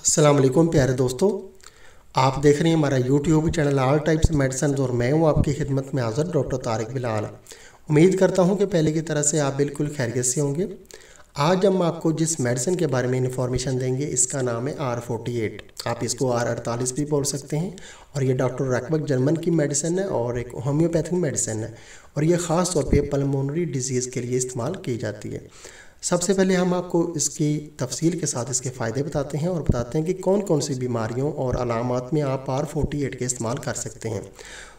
अस्सलाम वालेकुम प्यारे दोस्तों, आप देख रहे हैं हमारा YouTube channel all types medicine और मैं हूं आपकी खिदमत में हाज़िर डॉक्टर तारिक बिलाल। उम्मीद करता हूं कि पहले की तरह से आप बिल्कुल खैरियत से होंगे। आज हम आपको जिस मेडिसिन के बारे में इन्फॉर्मेशन देंगे इसका नाम है R48। आप इसको R48 भी बोल सकते हैं और ये डॉक्टर रैकबर्ग जर्मन की मेडिसिन है और एक होम्योपैथिक मेडिसिन है और ये ख़ास तौर पे पल्मोनरी डिजीज़ के लिए इस्तेमाल की जाती है। सबसे पहले हम आपको इसकी तफसील के साथ इसके फ़ायदे बताते हैं और बताते हैं कि कौन कौन सी बीमारियों और अलामात में आप R48 के इस्तेमाल कर सकते हैं।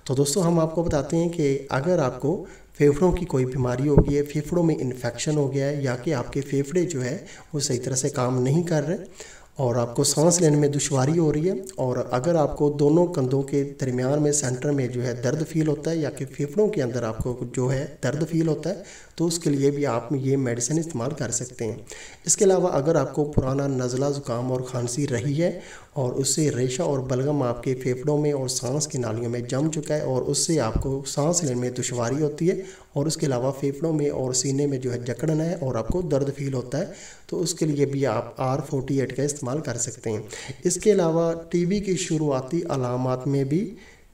तो दोस्तों हम आपको बताते हैं कि अगर आपको फेफड़ों की कोई बीमारी हो गई है, फेफड़ों में इन्फेक्शन हो गया है या कि आपके फेफड़े जो है वो सही तरह से काम नहीं कर रहे और आपको सांस लेने में दुश्वारी हो रही है और अगर आपको दोनों कंधों के दरमियान में सेंटर में जो है दर्द फील होता है या कि फेफड़ों के अंदर आपको जो है दर्द फील होता है तो उसके लिए भी आप ये मेडिसिन इस्तेमाल कर सकते हैं। इसके अलावा अगर आपको पुराना नज़ला ज़ुकाम और खांसी रही है और उससे रेशा और बलगम आपके फेफड़ों में और सांस की नालियों में जम चुका है और उससे आपको सांस लेने में दुश्वारी होती है और उसके अलावा फेफड़ों में और सीने में जो है जकड़न है और आपको दर्द फील होता है तो उसके लिए भी आप R48 का इस्तेमाल कर सकते हैं। इसके अलावा टीबी की शुरुआती अलामात में भी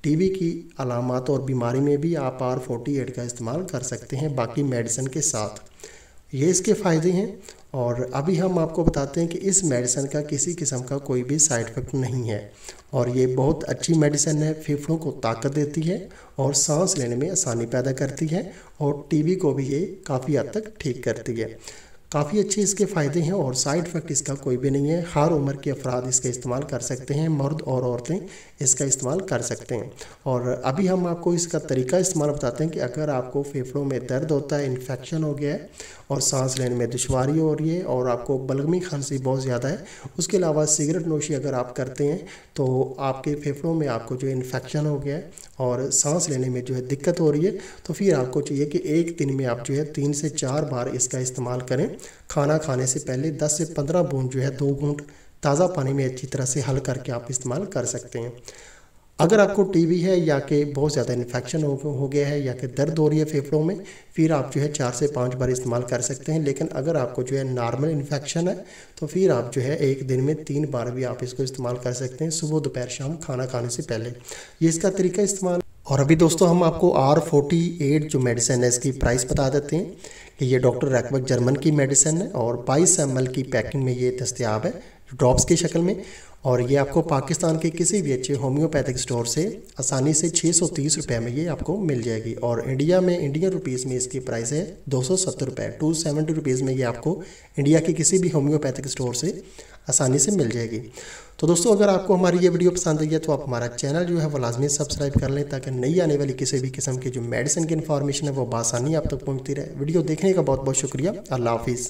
टीबी की अलामात और बीमारी में भी आप R48 का इस्तेमाल कर सकते हैं बाकी मेडिसिन के साथ। ये इसके फ़ायदे हैं और अभी हम आपको बताते हैं कि इस मेडिसिन का किसी किस्म का कोई भी साइड इफ़ेक्ट नहीं है और ये बहुत अच्छी मेडिसिन है, फेफड़ों को ताकत देती है और सांस लेने में आसानी पैदा करती है और टीबी को भी ये काफ़ी हद तक ठीक करती है। काफ़ी अच्छे इसके फ़ायदे हैं और साइड इफ़ेक्ट इसका कोई भी नहीं है। हर उम्र के अफराद इसका इस्तेमाल कर सकते हैं, मर्द और औरतें इसका इस्तेमाल कर सकते हैं। और अभी हम आपको इसका तरीका इस्तेमाल बताते हैं कि अगर आपको फेफड़ों में दर्द होता है, इन्फेक्शन हो गया है और सांस लेने में दुश्वारी हो रही है और आपको बलगमी खांसी बहुत ज़्यादा है, उसके अलावा सिगरेट नोशी अगर आप करते हैं तो आपके फेफड़ों में आपको जो इन्फेक्शन हो गया है और सांस लेने में जो है दिक्कत हो रही है तो फिर आपको चाहिए कि एक दिन में आप जो है 3 से 4 बार इसका इस्तेमाल करें। खाना खाने से पहले 10 से 15 बूंद जो है 2 घूंट ताज़ा पानी में अच्छी तरह से हल करके आप इस्तेमाल कर सकते हैं। अगर आपको टीबी है या कि बहुत ज़्यादा इन्फेक्शन हो गया है या कि दर्द हो रही है फेफड़ों में फिर आप जो है 4 से 5 बार इस्तेमाल कर सकते हैं। लेकिन अगर आपको जो है नॉर्मल इन्फेक्शन है तो फिर आप जो है एक दिन में 3 बार भी आप इसको इस्तेमाल कर सकते हैं, सुबह दोपहर शाम खाना खाने से पहले। ये इसका तरीका इस्तेमाल। और अभी दोस्तों हम आपको R48 जो मेडिसिन है इसकी प्राइस बता देते हैं कि ये डॉक्टर रैकबर्ग जर्मन की मेडिसिन है और 22 ml की पैकिंग में ये दस्तयाब है ड्रॉप्स की शक्ल में और ये आपको पाकिस्तान के किसी भी अच्छे होम्योपैथिक स्टोर से आसानी से 630 रुपये में ये आपको मिल जाएगी और इंडिया में इंडियन रुपीज़ में इसकी प्राइस है 270 रुपये, 270 रुपीज़ में ये आपको इंडिया के किसी भी होम्योपैथिक स्टोर से आसानी से मिल जाएगी। तो दोस्तों अगर आपको हमारी ये वीडियो पसंद आई है तो आप हमारा चैनल जो है वो लाजमी सब्सक्राइब कर लें ताकि नई आने वाली किसी भी किस्म की जो मेडिसिन की इन्फॉर्मेशन है वो बआसानी आप तक पहुँचती रहे। वीडियो देखने का बहुत बहुत शुक्रिया। अल्लाह हाफिज़।